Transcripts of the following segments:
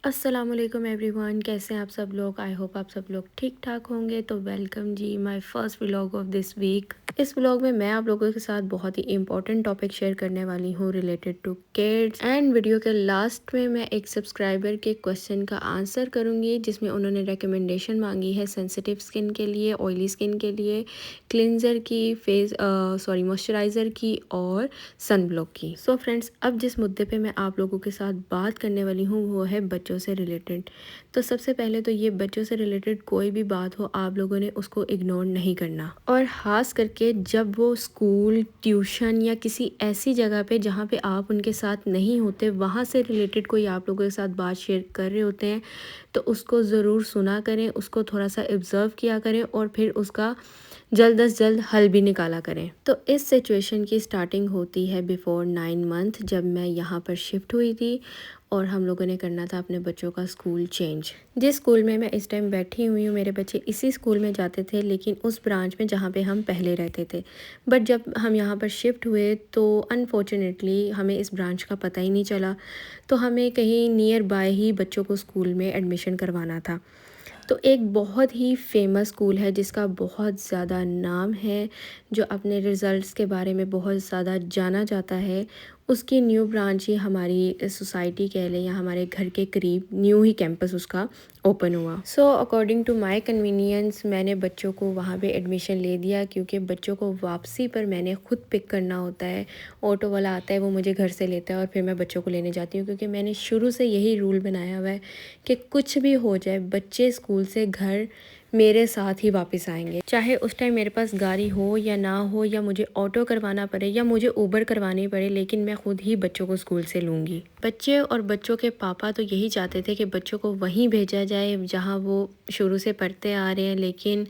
अस्सलामुअलैकुम एवरीवन, कैसे हैं आप सब लोग। आई होप आप सब लोग ठीक ठाक होंगे। तो welcome ji my first vlog of this week. इस व्लॉग में मैं आप लोगों के साथ बहुत ही इंपॉर्टेंट टॉपिक शेयर करने वाली हूँ related to kids. And video के लास्ट में मैं एक सब्सक्राइबर के क्वेश्चन का आंसर करूँगी जिसमें उन्होंने रिकमेंडेशन मांगी है सेंसिटिव स्किन के लिए, ऑयली स्किन के लिए, क्लिनजर की, मॉइस्चराइज़र की और सन ब्लॉक की। सो फ्रेंड्स, अब जिस मुद्दे पे मैं आप लोगों के साथ बात करने वाली हूँ वो है बच्चों से रिलेटेड। तो सबसे पहले तो ये बच्चों से रिलेटेड कोई भी बात हो आप लोगों ने उसको इग्नोर नहीं करना, और ख़ास करके जब वो स्कूल, ट्यूशन या किसी ऐसी जगह पे जहाँ पे आप उनके साथ नहीं होते वहाँ से रिलेटेड कोई आप लोगों के साथ बात शेयर कर रहे होते हैं तो उसको ज़रूर सुना करें, उसको थोड़ा सा ऑब्ज़र्व किया करें और फिर उसका जल्द अज जल्द हल भी निकाला करें। तो इस सिचुएशन की स्टार्टिंग होती है बिफोर 9 मंथ, जब मैं यहाँ पर शिफ्ट हुई थी और हम लोगों ने करना था अपने बच्चों का स्कूल चेंज। जिस स्कूल में मैं इस टाइम बैठी हुई हूँ मेरे बच्चे इसी स्कूल में जाते थे, लेकिन उस ब्रांच में जहाँ पे हम पहले रहते थे। बट जब हम यहाँ पर शिफ्ट हुए तो अनफॉर्चुनेटली हमें इस ब्रांच का पता ही नहीं चला, तो हमें कहीं नियर बाय ही बच्चों को स्कूल में एडमिशन करवाना था। तो एक बहुत ही फेमस स्कूल है जिसका बहुत ज़्यादा नाम है, जो अपने रिज़ल्ट्स के बारे में बहुत ज़्यादा जाना जाता है। उसकी न्यू ब्रांच ही हमारी सोसाइटी कह लें या हमारे घर के करीब न्यू ही कैंपस उसका ओपन हुआ। So according to my convenience मैंने बच्चों को वहाँ पे एडमिशन ले दिया, क्योंकि बच्चों को वापसी पर मैंने खुद पिक करना होता है। ऑटो वाला आता है, वो मुझे घर से लेता है और फिर मैं बच्चों को लेने जाती हूँ, क्योंकि मैंने शुरू से यही रूल बनाया हुआ है कि कुछ भी हो जाए बच्चे स्कूल से घर मेरे साथ ही वापस आएंगे। चाहे उस टाइम मेरे पास गाड़ी हो या ना हो, या मुझे ऑटो करवाना पड़े या मुझे ऊबर करवानी पड़े, लेकिन मैं खुद ही बच्चों को स्कूल से लूँगी। बच्चे और बच्चों के पापा तो यही चाहते थे कि बच्चों को वहीं भेजा जाए जहाँ वो शुरू से पढ़ते आ रहे हैं, लेकिन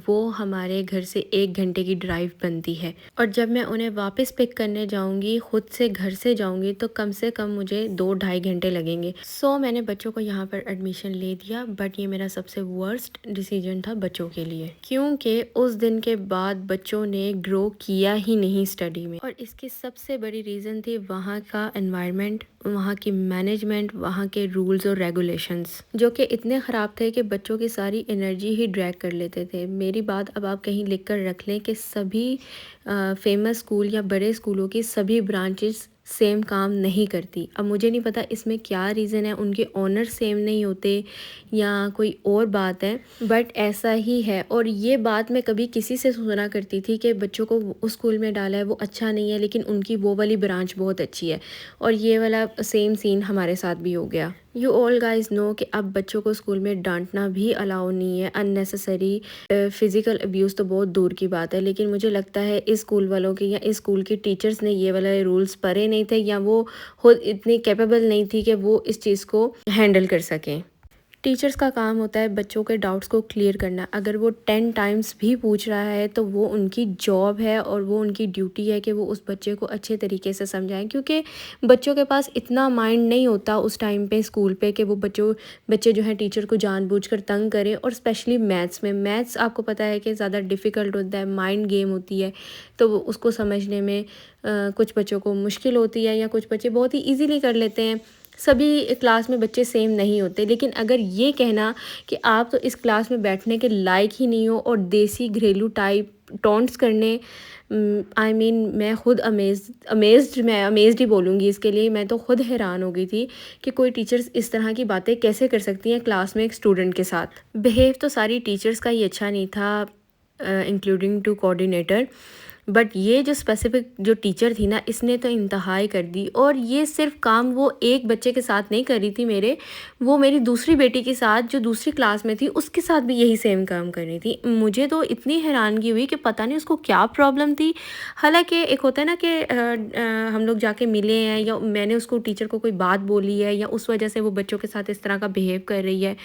वो हमारे घर से 1 घंटे की ड्राइव बनती है। और जब मैं उन्हें वापस पिक करने जाऊंगी, खुद से घर से जाऊंगी, तो कम से कम मुझे 2-2.5 घंटे लगेंगे। सो मैंने बच्चों को यहाँ पर एडमिशन ले दिया, बट ये मेरा सबसे वर्स्ट डिसीजन था बच्चों के लिए, क्योंकि उस दिन के बाद बच्चों ने ग्रो किया ही नहीं स्टडी में। और इसकी सबसे बड़ी रीज़न थी वहाँ का एनवायरनमेंट, वहाँ की मैनेजमेंट, वहाँ के रूल्स और रेगुलेशंस, जो कि इतने ख़राब थे कि बच्चों की सारी एनर्जी ही ड्रैग कर लेते थे। मेरी बात अब आप कहीं लिख कर रख लें कि सभी फेमस स्कूल या बड़े स्कूलों की सभी ब्रांचेस सेम काम नहीं करती। अब मुझे नहीं पता इसमें क्या रीज़न है, उनके ऑनर सेम नहीं होते या कोई और बात है, बट ऐसा ही है। और ये बात मैं कभी किसी से सुना करती थी कि बच्चों को उस स्कूल में डाला है वो अच्छा नहीं है, लेकिन उनकी वो वाली ब्रांच बहुत अच्छी है। और ये वाला सेम सीन हमारे साथ भी हो गया। यू ऑल गाइज नो कि अब बच्चों को स्कूल में डांटना भी अलाउ नहीं है, अननेसेसरी फिज़िकल अब्यूज़ तो बहुत दूर की बात है। लेकिन मुझे लगता है इस स्कूल वालों के या इस स्कूल के टीचर्स ने ये वाले रूल्स पढ़े नहीं थे, या वो खुद इतनी कैपेबल नहीं थी कि वो इस चीज़ को हैंडल कर सकें। टीचर्स का काम होता है बच्चों के डाउट्स को क्लियर करना। अगर वो 10 टाइम्स भी पूछ रहा है तो वो उनकी जॉब है और वो उनकी ड्यूटी है कि वो उस बच्चे को अच्छे तरीके से समझाएं, क्योंकि बच्चों के पास इतना माइंड नहीं होता उस टाइम पे स्कूल पे कि वो बच्चे जो हैं टीचर को जानबूझकर तंग करें। और स्पेशली मैथ्स आपको पता है कि ज़्यादा डिफ़िकल्ट होता है, माइंड गेम होती है, तो वो उसको समझने में कुछ बच्चों को मुश्किल होती है, या कुछ बच्चे बहुत ही ईजीली कर लेते हैं। सभी क्लास में बच्चे सेम नहीं होते। लेकिन अगर ये कहना कि आप तो इस क्लास में बैठने के लायक ही नहीं हो और देसी घरेलू टाइप टॉन्ट्स करने, आई मीन मैं खुद अमेज्ड ही बोलूँगी इसके लिए। मैं तो खुद हैरान हो गई थी कि कोई टीचर्स इस तरह की बातें कैसे कर सकती हैं क्लास में एक स्टूडेंट के साथ। बिहेव तो सारी टीचर्स का ही अच्छा नहीं था, इंक्लूडिंग टू कोऑर्डिनेटर, बट ये जो स्पेसिफिक जो टीचर थी ना, इसने तो इंतहाई कर दी। और ये सिर्फ काम वो एक बच्चे के साथ नहीं कर रही थी, वो मेरी दूसरी बेटी के साथ जो दूसरी क्लास में थी उसके साथ भी यही सेम काम कर रही थी। मुझे तो इतनी हैरानगी हुई कि पता नहीं उसको क्या प्रॉब्लम थी। हालांकि एक होता है ना कि हम लोग जाके मिले हैं या मैंने उसको टीचर को कोई बात बोली है या उस वजह से वो बच्चों के साथ इस तरह का बिहेव कर रही है,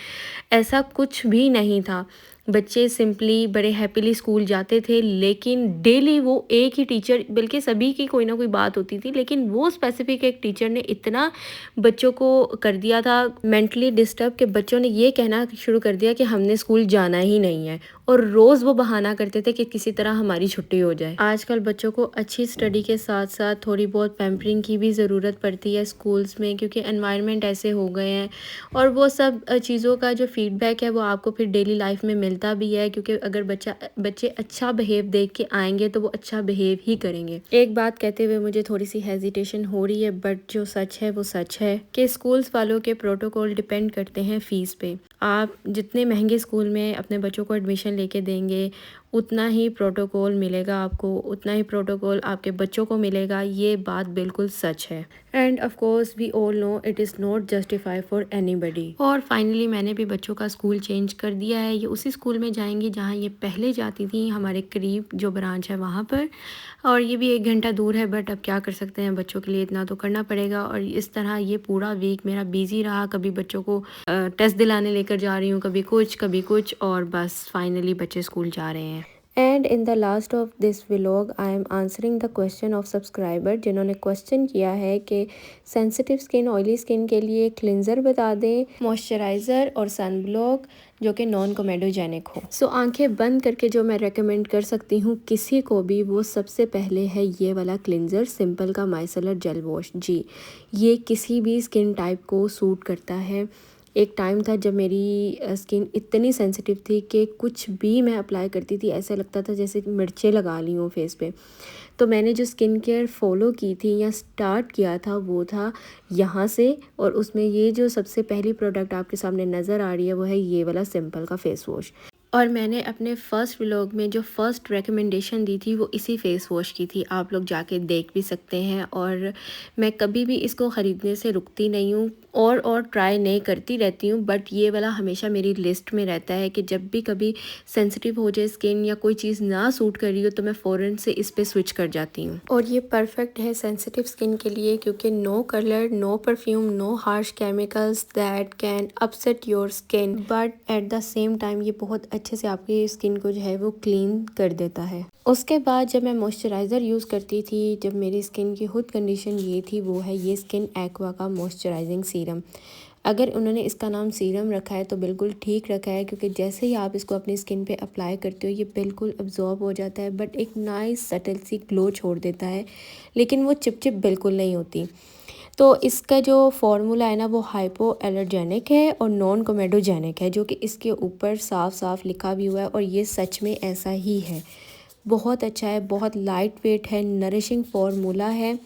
ऐसा कुछ भी नहीं था। बच्चे सिंपली बड़े हैप्पीली स्कूल जाते थे, लेकिन डेली वो एक ही टीचर, बल्कि सभी की कोई ना कोई बात होती थी, लेकिन वो स्पेसिफिक एक टीचर ने इतना बच्चों को कर दिया था मेंटली डिस्टर्ब कि बच्चों ने ये कहना शुरू कर दिया कि हमने स्कूल जाना ही नहीं है। और रोज़ वो बहाना करते थे कि किसी तरह हमारी छुट्टी हो जाए। आजकल बच्चों को अच्छी स्टडी के साथ साथ थोड़ी बहुत पैम्परिंग की भी ज़रूरत पड़ती है स्कूल्स में, क्योंकि एनवायरनमेंट ऐसे हो गए हैं और वो सब चीज़ों का जो फीडबैक है वो आपको फिर डेली लाइफ में मिलता भी है, क्योंकि अगर बच्चे अच्छा बिहेव देख के आएंगे तो वो अच्छा बिहेव ही करेंगे। एक बात कहते हुए मुझे थोड़ी सी हेजिटेशन हो रही है, बट जो सच है वो सच है कि स्कूल्स वालों के प्रोटोकॉल डिपेंड करते हैं फ़ीस पे। आप जितने महंगे स्कूल में अपने बच्चों को एडमिशन लेके देंगे उतना ही प्रोटोकॉल मिलेगा आपको, उतना ही प्रोटोकॉल आपके बच्चों को मिलेगा। ये बात बिल्कुल सच है। And of course we all know it is not justify for anybody. और फाइनली मैंने भी बच्चों का स्कूल चेंज कर दिया है। ये उसी स्कूल में जाएंगी जहाँ ये पहले जाती थी, हमारे करीब जो ब्रांच है वहाँ पर। और ये भी 1 घंटा दूर है, बट अब क्या कर सकते हैं, बच्चों के लिए इतना तो करना पड़ेगा। और इस तरह ये पूरा वीक मेरा बिजी रहा। कभी बच्चों को टेस्ट दिलाने लेकर जा रही हूँ, कभी कुछ और बस फाइनली बच्चे स्कूल जा रहे हैं। And in the last of this vlog I am answering the question of subscriber, जिन्होंने क्वेश्चन किया है कि सेंसिटिव स्किन, ऑयली स्किन के लिए क्लिनज़र बता दें, मॉइस्चराइज़र और सन ब्लॉक जो कि नॉन कोमेडोजेनिक हो। सो आंखें बंद करके जो मैं रेकमेंड कर सकती हूँ किसी को भी, वो सबसे पहले है ये वाला क्लिनज़र सिंपल का माइसेलर जेल वॉश। जी, ये किसी भी स्किन टाइप को सूट करता है। एक टाइम था जब मेरी स्किन इतनी सेंसिटिव थी कि कुछ भी मैं अप्लाई करती थी ऐसा लगता था जैसे मिर्चें लगा ली हूँ फेस पे। तो मैंने जो स्किन केयर फॉलो की थी या स्टार्ट किया था वो था यहाँ से, और उसमें ये जो सबसे पहली प्रोडक्ट आपके सामने नज़र आ रही है वो है ये वाला सिंपल का फेस वॉश। और मैंने अपने फर्स्ट व्लॉग में जो फर्स्ट रेकमेंडेशन दी थी वो इसी फेस वॉश की थी, आप लोग जाके देख भी सकते हैं। और मैं कभी भी इसको ख़रीदने से रुकती नहीं हूँ और ट्राई नहीं करती रहती हूँ, बट ये वाला हमेशा मेरी लिस्ट में रहता है कि जब भी कभी सेंसिटिव हो जाए स्किन या कोई चीज़ ना सूट कर रही हो तो मैं फ़ौरन से इस पे स्विच कर जाती हूँ। और ये परफेक्ट है सेंसिटिव स्किन के लिए, क्योंकि no colour, no perfume, no harsh chemicals that can upset your skin, but at the same time ये बहुत अच्छे से आपकी स्किन को जो है वो क्लीन कर देता है। उसके बाद जब मैं मॉइस्चराइज़र यूज़ करती थी, जब मेरी स्किन की खुद कंडीशन ये थी, वो है ये स्किन एक्वा का मॉइस्चराइजिंग सीरम। अगर उन्होंने इसका नाम सीरम रखा है तो बिल्कुल ठीक रखा है, क्योंकि जैसे ही आप इसको अपनी स्किन पे अप्लाई करते हो ये बिल्कुल अब्जॉर्ब हो जाता है, बट एक नाइस सटल सी ग्लो छोड़ देता है, लेकिन वो चिपचिप बिल्कुल नहीं होती। तो इसका जो फार्मूला है ना वो हाइपो एलर्जेनिक है और नॉन कोमेडोजेनिक है, जो कि इसके ऊपर साफ साफ लिखा भी हुआ है, और ये सच में ऐसा ही है। बहुत अच्छा है, बहुत लाइट वेट है, नरिशिंग फार्मूला है।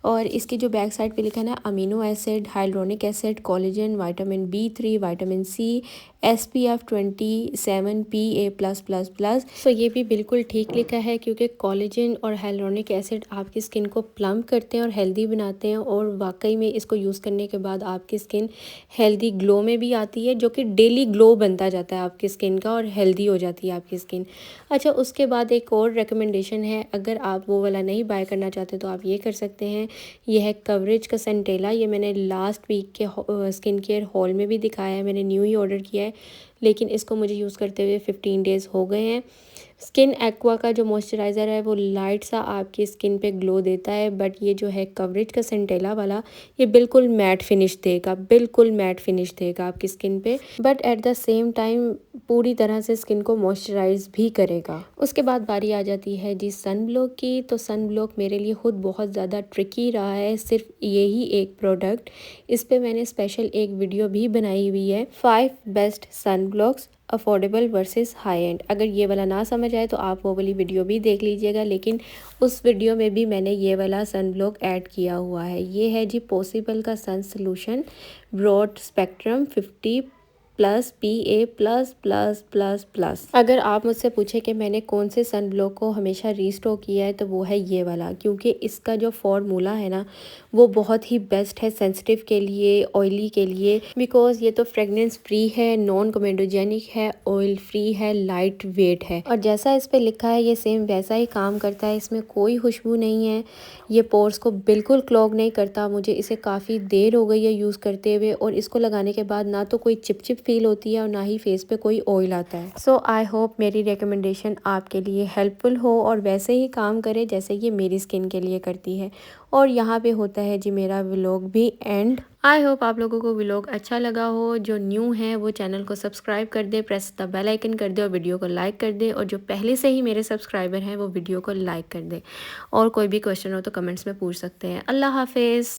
और इसकी जो बैक साइड पे लिखा है ना, amino acid, hyaluronic acid, collagen, vitamin B3, vitamin C, SPF 27 PA+++। तो ये भी बिल्कुल ठीक लिखा है, क्योंकि कोलेजन और हाइल्रोनिक एसिड आपकी स्किन को प्लम्प करते हैं और हेल्दी बनाते हैं, और वाकई में इसको यूज़ करने के बाद आपकी स्किन हेल्दी ग्लो में भी आती है, जो कि डेली ग्लो बनता जाता है आपकी स्किन का और हेल्दी हो जाती है आपकी स्किन। अच्छा, उसके बाद एक और रिकमेंडेशन है, अगर आप वो वाला नहीं बाय करना चाहते तो आप ये कर सकते हैं। ये है कवरेज का सेंटेला। ये मैंने लास्ट वीक के स्किन केयर हॉल में भी दिखाया है, मैंने न्यू ही ऑर्डर किया है, लेकिन इसको मुझे यूज़ करते हुए 15 डेज़ हो गए हैं। स्किन एक्वा का जो मॉइस्चराइज़र है वो लाइट सा आपकी स्किन पे ग्लो देता है, बट ये जो है कवरेज का सेंटेला वाला, ये बिल्कुल मैट फिनिश देगा, बिल्कुल मैट फिनिश देगा आपकी स्किन पे, but at the same time पूरी तरह से स्किन को मॉइस्चराइज भी करेगा। उसके बाद बारी आ जाती है जी सन ब्लॉक की। तो सन ब्लॉक मेरे लिए खुद बहुत ज़्यादा ट्रिकी रहा है, सिर्फ यही एक प्रोडक्ट। इस पर मैंने स्पेशल एक वीडियो भी बनाई हुई है, 5 best sun blocks affordable versus high and. अगर ये वाला ना समझ आए तो आप वो वाली वीडियो भी देख लीजिएगा, लेकिन उस वीडियो में भी मैंने ये वाला सन ब्लॉक ऐड किया हुआ है। ये है जी पॉसिबल का सन सोल्यूशन ब्रॉड स्पेक्ट्रम 50+ PA++++। अगर आप मुझसे पूछे कि मैंने कौन से सन ब्लॉक को हमेशा रीस्टॉक किया है तो वो है ये वाला, क्योंकि इसका जो फॉर्मूला है ना वो बहुत ही बेस्ट है सेंसिटिव के लिए, ऑयली के लिए, बिकॉज ये तो फ्रेगनेंस फ्री है, नॉन कोमेडोजेनिक है, ऑयल फ्री है, लाइट वेट है, और जैसा इस पे लिखा है ये सेम वैसा ही काम करता है। इसमें कोई खुशबू नहीं है, ये पोर्स को बिल्कुल क्लॉग नहीं करता। मुझे इसे काफ़ी देर हो गई है यूज़ करते हुए, और इसको लगाने के बाद ना तो कोई चिपचिप फील होती है और ना ही फेस पे कोई ऑयल आता है। सो आई होप मेरी रिकमेंडेशन आपके लिए हेल्पफुल हो और वैसे ही काम करे जैसे ये मेरी स्किन के लिए करती है। और यहाँ पे होता है जी मेरा व्लॉग भी एंड। आई होप आप लोगों को व्लॉग अच्छा लगा हो। जो न्यू है वो चैनल को सब्सक्राइब कर दे, प्रेस द बेल आइकन कर दे और वीडियो को लाइक कर दे। और जो पहले से ही मेरे सब्सक्राइबर हैं वो वीडियो को लाइक कर दे। और कोई भी क्वेश्चन हो तो कमेंट्स में पूछ सकते हैं। अल्लाह हाफिज़।